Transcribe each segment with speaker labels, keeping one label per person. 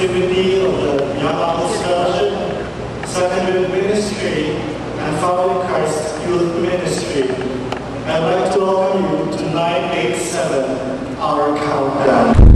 Speaker 1: activity of the Young Adult Scholarship, Sacrament Ministry, and Following Christ Youth Ministry. I'd like to welcome you to 987, our countdown.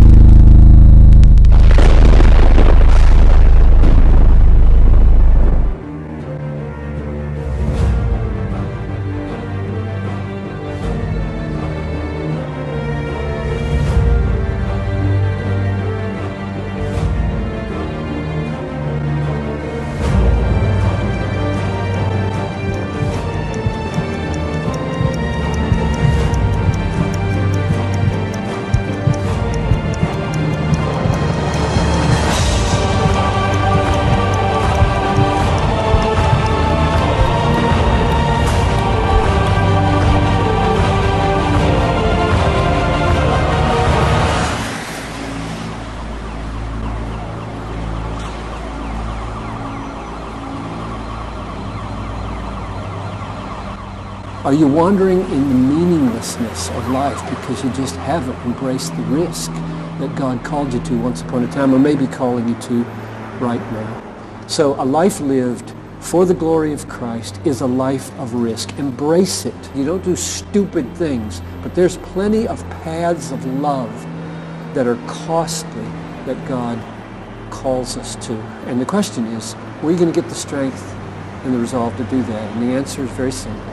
Speaker 2: Are you wandering in the meaninglessness of life because you just haven't embraced the risk that God called you to once upon a time, or maybe calling you to right now? So a life lived for the glory of Christ is a life of risk. Embrace it. You don't do stupid things, but there's plenty of paths of love that are costly that God calls us to. And the question is, where are you going to get the strength and the resolve to do that? And the answer is very simple.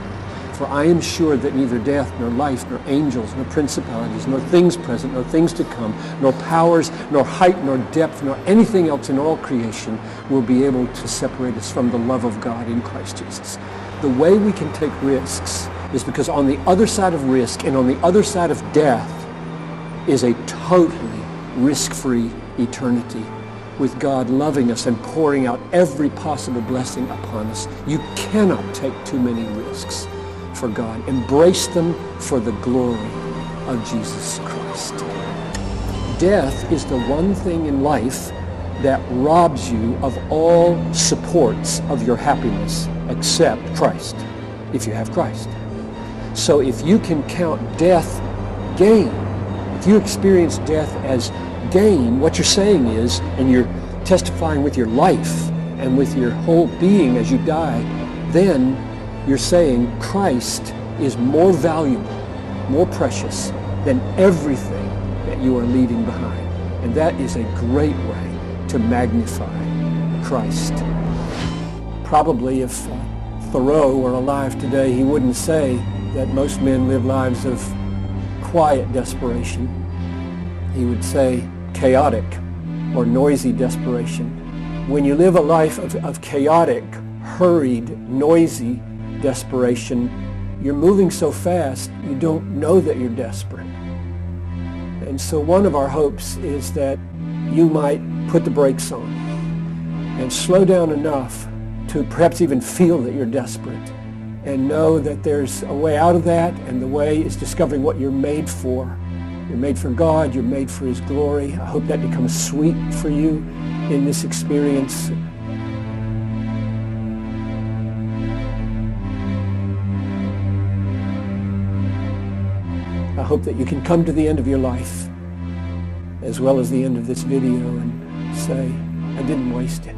Speaker 2: For I am sure that neither death, nor life, nor angels, nor principalities, nor things present, nor things to come, nor powers, nor height, nor depth, nor anything else in all creation will be able to separate us from the love of God in Christ Jesus. The way we can take risks is because on the other side of risk and on the other side of death is a totally risk-free eternity with God loving us and pouring out every possible blessing upon us. You cannot take too many risks for God. Embrace them for the glory of Jesus Christ. Death is the one thing in life that robs you of all supports of your happiness except Christ, if you have Christ. So if you can count death gain, if you experience death as gain, what you're saying is, and you're testifying with your life and with your whole being as you die, then you're saying Christ is more valuable, more precious than everything that you are leaving behind. And that is a great way to magnify Christ. Probably if Thoreau were alive today, he wouldn't say that most men live lives of quiet desperation. He would say chaotic or noisy desperation. When you live a life of chaotic, hurried, noisy desperation, you're moving so fast you don't know that you're desperate. And so one of our hopes is that you might put the brakes on and slow down enough to perhaps even feel that you're desperate, and know that there's a way out of that, and the way is discovering what you're made for. You're made for God, you're made for His glory. I hope that becomes sweet for you in this experience. I hope that you can come to the end of your life, as well as the end of this video, and say, I didn't waste it.